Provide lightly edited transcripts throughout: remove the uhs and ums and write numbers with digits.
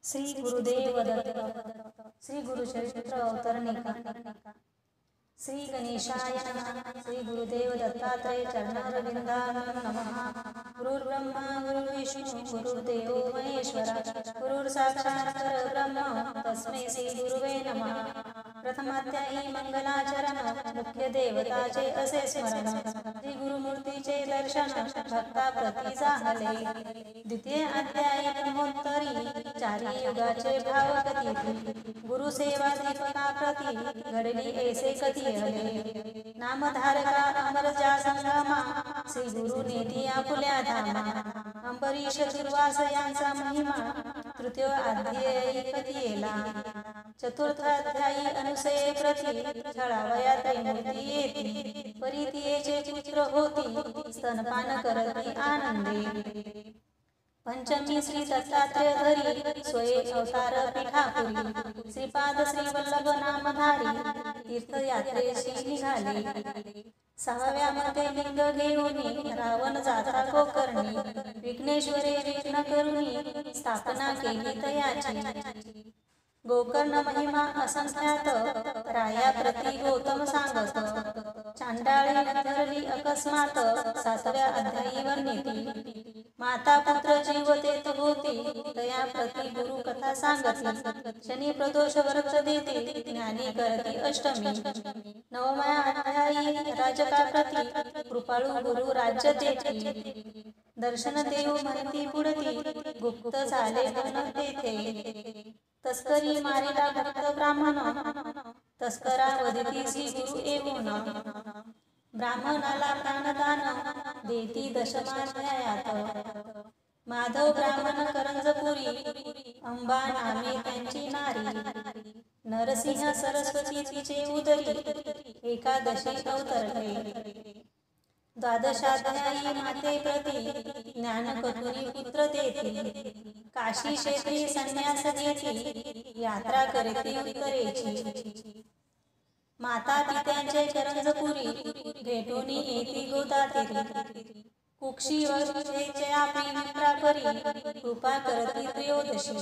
श्री गुरुदेव दत्त श्री गुरुचरित्र अवतरणिका श्री गणेशाय नमः। श्री गुरुदेव दत्तात्रय चरणारविंदाय नमः। गुरुर्ब्रह्मा गुरुर्विष्णु गुरुर्देवो महेश्वरा गुरुर्साक्षात् परब्रह्म तस्मै श्री गुरुवे नमः। प्रथमाध्यायी मंगलाचरण मुख्य देवताचे असे स्मरण श्री गुरुमूर्तीचे दर्शन भक्ताप्रती झाले। द्वितीय अध्यायी ब्रह्मोत्तरी चारी युगाचे भाव कथी गुरुसेवा दीपकाप्रती घडली ऐसे कथी हले। नामधारका अमरजा संगमा श्री गुरु नेती आपुल्या धामा अंबरीश दुर्वास यांचा महिमा तृतीय अध्यायी कथीला। चतुर्थ अध्यायी अनुसये प्रती छळावया त्रैमूर्ती येती परितीयेचे पुत्र होती स्तनपान करती आनंदे। पंचमी श्री दत्तात्रय धरी स्वये अवतार पीठापुरी श्रीपाद श्री वल्लभ नामधारी तीर्थयात्रेशी निघाले। सहाव्यामध्ये लिंग घेऊन रावण जाता गोकर्णी विघ्नेश्वरे विघ्न करुणी स्थापना केली तयाची। गोकर्ण महिमा असंख्यात राया प्रति गौतम सांगत चांडाळी धरली अकस्मात सातव्या अध्यायी वर्णिती। माता पुत्र जीव देत होती तया प्रति गुरु कथा सांगती। शनी प्रदोष वर्ष देते ज्ञानी करती अष्टमी। नवम्या अध्यायी राजका प्रति कृपाळू गुरु राज्य देती। दर्शन देऊ म्हणती पुढती गुप्त झाले मन तेथे। तस्करी मारिला भक्त ब्राह्मण तस्करा वदिती श्री गुरु येऊन। ब्राह्मणाला प्राणदान देती दशमाध्यायात। माधव ब्राह्मण करंजपुरी अंबा नामे त्यांची नारी। नरसिंह सरस्वती तिचे उदरी एकादशी अवतरले। द्वादशाध्यायी माते प्रती ज्ञान कथुनी पुत्र देती। काशी क्षेत्री संन्यास घेती यात्रा करती उत्तरेची। माता पित्यांचे करंजपुरी भेटोनी येती गोदातीरी। कुक्षी वक्षेचे आपली विप्रापरी कृपा करती त्रयोदशी।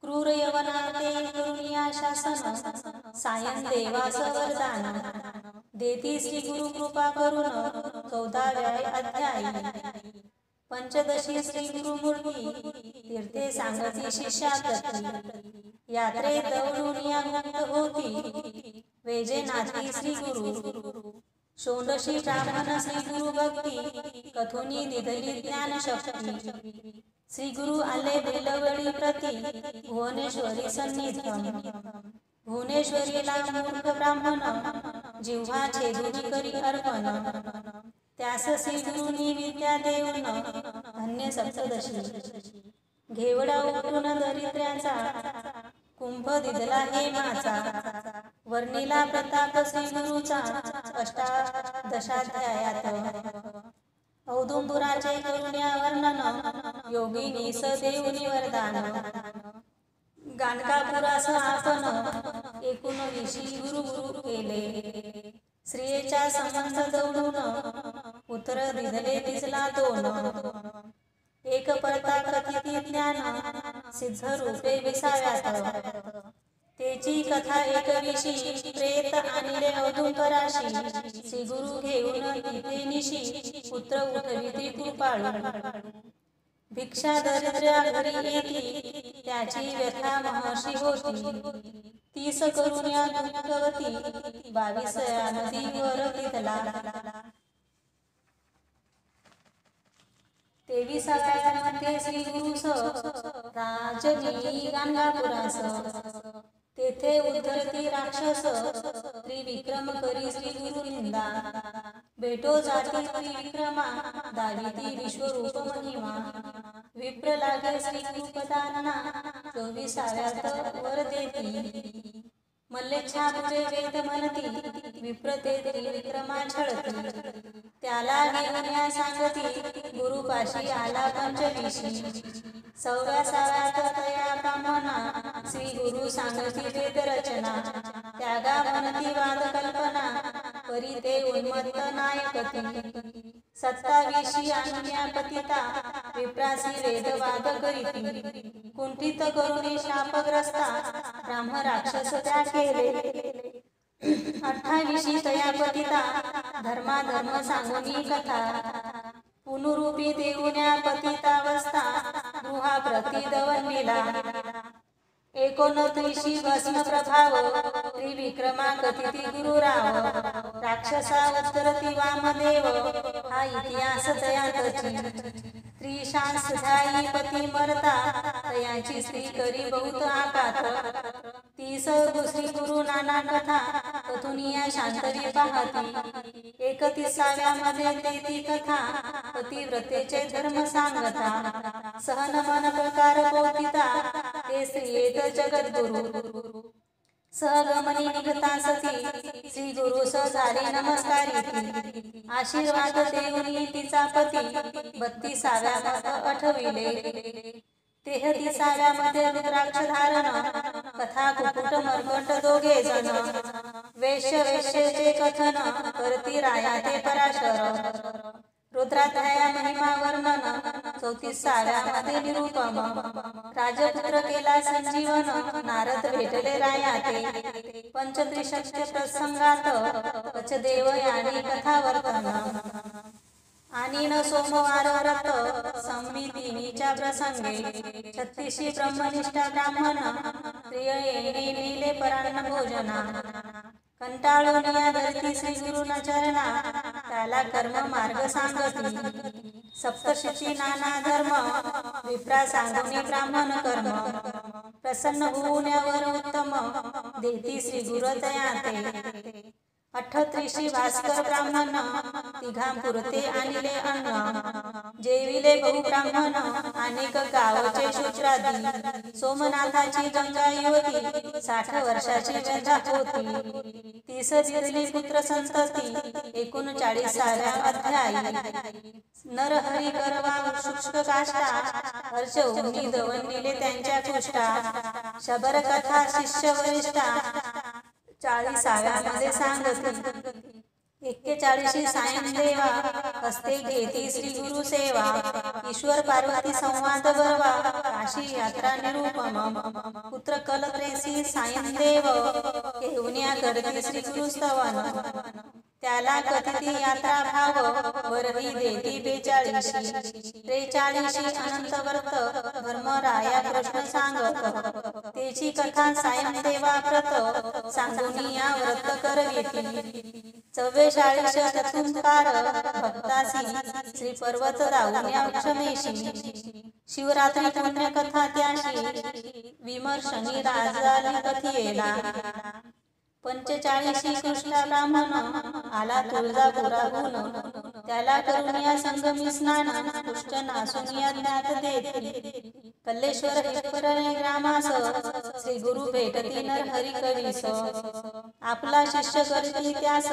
क्रूर यवनाते करुणिया शासन सायं देवास वरदान देती श्री गुरु कृपा करुण 14व्या अध्यायी। पंचदशी श्री गुरुमूर्ती तीर्थे सांगती शिष्याप्रती। यात्रे दौडुनिया मुक्त होती वैजनाथी श्री गुरु। षोडशी ब्राह्मण श्री गुरु भक्ती कथुनी निधली ज्ञान शक्ती। श्री गुरु आले बेलवळी प्रती भुवनेश्वरी सन्निधम। भुवनेश्वरीला मूर्ख ब्राह्मण जिव्हा छेदुनी करी अर्पण। त्यास श्री गुरुनी विद्या देऊन धन्य सप्तदशी। घेवडा उठून दरिद्र्याचा कुंभ दिदला हेमाचा। वर्णिला प्रताप श्री गुरुचा अष्टादशाध्यायात। औदुंबराचे करुण्या वर्णन योगिनी स देऊनी वरदान। गाणगापुरास आपण 19 गुरु गुरु केले। स्त्रियेच्या संबंध दौडून पुत्र दिदले दिसला दोन। एक परता कथिती ज्ञान सिद्ध रूपे विसाव्यात। तेची कथा एकविशी प्रेत आणले औदुंबराशी। श्री गुरु घेऊन तिथे निशी पुत्र उठविती कृपाळू। भिक्षा दरिद्र्या घरी येती त्याची व्यथा महर्षी होती। 30 करुण्या दुःखवती 22 नदीवर तिथला। 23व्या श्री गुरुस राजनी गाणगापुरास। तेथे उद्धरती राक्षस त्रिविक्रम करी श्री गुरु निंदा। भेटो जाती त्रिविक्रमा दाविती विश्वरूप महिमा। विप्र लागे श्री गुरुपदांना 24व्यात वर देती। मल्लेच्छा पुढे वेद म्हणती विप्र ते त्रिविक्रमा छळती। त्याला घेऊन सांगती गुरुपाशी आला पंचविशी। 6व्या तया ब्राह्मणा श्री गुरु सांगती वेद रचना। त्यागा म्हणती वाद कल्पना करी ते उन्मत्त नायकती। 27वी अनुज्ञा पतिता विप्रासी वेदवाद करीती कुंठित करुणी शापग्रस्ता ब्राह्म राक्षस त्या केले 28 तया पतिता धर्माधर्म सांगुनी कथा पुनरुपी देऊन्या पतितावस्था गृहा प्रति दवंडिला 29 भस्म प्रभाव त्रिविक्रमा कथिती गुरुराव राक्षसा उत्तरती वामदेव हा इतिहास तयांतची त्रिशांस ध्यायी पती मरता तयांची स्त्री करी बहुत आकात 30 दुसरी गुरु नाना कथा कथुनिया शांतरी पाहती 31व्यामध्ये तेती कथा पतिव्रतेचे धर्म सांगता सहन मन प्रकार पोथिता ते स्त्रियेत जगद्गुरु सहगमनी निघता सती श्री गुरु झाली नमस्कारी आशीर्वाद देऊनी तिचा पती 32व्यामध्ये आठविले 33व्यामध्ये रुद्राक्ष धारण कथा कुकुट मर्कट दोघे जण वेश्येचे कथन करती राया ते पराशर रुद्राध्याया महिमा वर्णन 34व्यामध्ये निरूपम राजपुत्र केला संजीवन नारद भेटले राया ते पंचत्रिशक्य प्रसंगात पचदेव यानी कथा वर्तन आणि न सोमवार व्रत संमितीच्या प्रसंगे 36 ब्रह्मनिष्ठा ब्राह्मण प्रिय येणे नेले परान्न भोजना कंटाळून या धरती श्री गुरुना चरणा त्याला कर्म मार्ग सांगती सप्तशती नाना धर्म विप्रा सांगुनी ब्राह्मण कर्म प्रसन्न होण्यावर उत्तम देती श्री गुरु तयाते 38 भास्कर ब्राह्मण तिघांपुरते आणले अन्न जेविले बहु ब्राह्मण अनेक गावचे शूद्रादी सोमनाथाची गंगा युवती 60 वर्षाची व्यथा होती 30 दिली पुत्र संतती 39व्या अध्यायी नरहरी करवा शुष्क काष्टा अर्चवनी दवंडिले त्यांच्या कुष्टा शबर कथा शिष्य वरिष्ठा 40व्यामध्ये सांगती 41 सायं देवा हस्ते घेती श्री गुरु सेवा ईश्वर पार्वती संवाद बर्वा काशी यात्रा निरूपम पुत्र कलत्रेसी सायं देव केहुन्या करती श्री गुरु स्तवन त्याला कथिती यात्रा भाव वरही देती 43 अनंत व्रत धर्मराया कृष्ण सांगत तेची कथा सायं देवा व्रत सांगुनी या व्रत करविती 44 चतुंकार भक्तासी श्री पर्वत राहुन्या क्षमेशी शिवरात्री पुण्य कथा त्याशी विमर्शनी राजाली कथियेला 45 कृष्ण ब्राह्मण आला तुळजापुराहून त्याला करुणिया संगमी स्नान कुष्ठ नासुनिया ज्ञात देती कल्लेश्वर हेपर ग्रामास श्री गुरु भेटती नरहरी कवीस आपला शिष्य करती त्यास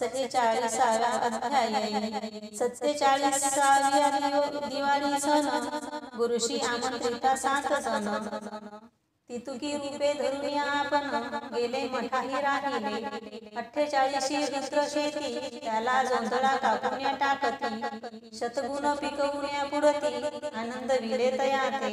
46व्या अध्याय 47व्या दिवाळी सण गुरुशी आमंत्रिता 7 जण तितुकी रूपे धरुनिया आपण गेले मठाही राहिले 48 रुद्र शेती त्याला जोंधळा कापुन्या टाकती शतगुण पिकवुन्या पुरती आनंद विले तयाते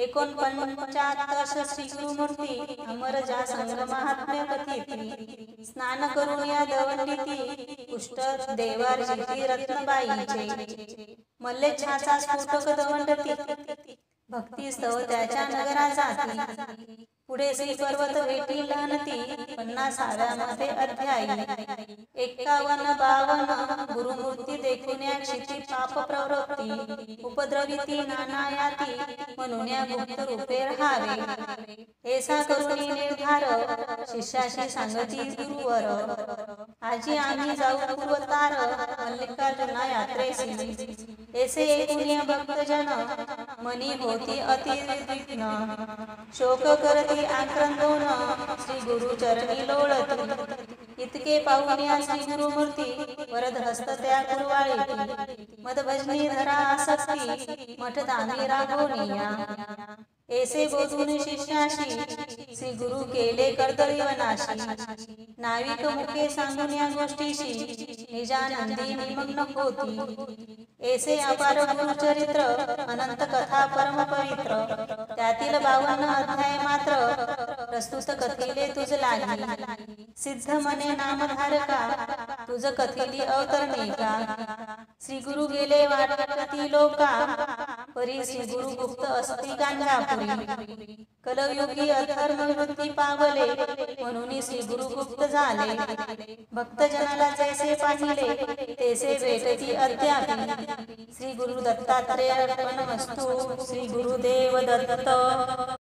49 श्री गुरुमूर्ती अमर जा संग महात्म्य कथिती स्नान करुनिया दवंडिती पुष्ट देवार जिती रत्नबाईचे मल्लेच्छाचा स्फोटक दवंडती भक्ती स्तव त्याच्या नगरा जाती पुढे श्री पर्वत भेटी लहनती 50व्यामध्ये अध्यायी 51-52 गुरुमूर्ती देखुन्या क्षिती पाप प्रवृत्ती उपद्रविती नानायाती म्हणून्या गुप्त रूपे राहावे ऐसा करुणी निर्धार शिष्याशी सांगती गुरुवर आजी आम्ही जाऊ पूर्वतार मल्लिकार्जुना यात्रेसी ऐसे एकूण भक्तजन मनी होती अतिविघ्न शोक करती आक्रंदोन श्री गुरु चरणी लोळती इतके पाहुण्या श्री गुरुमूर्ती वरद हस्त त्या कुरवाळी मदभजनी धरा आसक्ती मठ दानी राघोनिया ऐसे बोधून शिष्याशी श्री गुरु केले कर्तव्य नाशी. नाविक मुखे सांगून या गोष्टीशी निजानंदी निमग्न होती. ऐसे अपार गुरुचरित्र अनंत कथा परम पवित्र. त्यातील 52 अध्याय मात्र प्रस्तुत कथिले तुझ लागी. सिद्ध मने नामधारका तुझ कथिली अवतरणे का. श्री गुरु गेले वाटती लोका परी श्री गुरु गुप्त असती गांजापुरी. कलयुगी अधर्म वृत्ती पावले म्हणून श्री गुरु गुप्त झाले. भक्तजनाला जैसे पाहिले तैसे भेटती अद्यापि. श्री गुरु दत्तात्रेय अर्पणमस्तु. श्री गुरुदेव दत्त.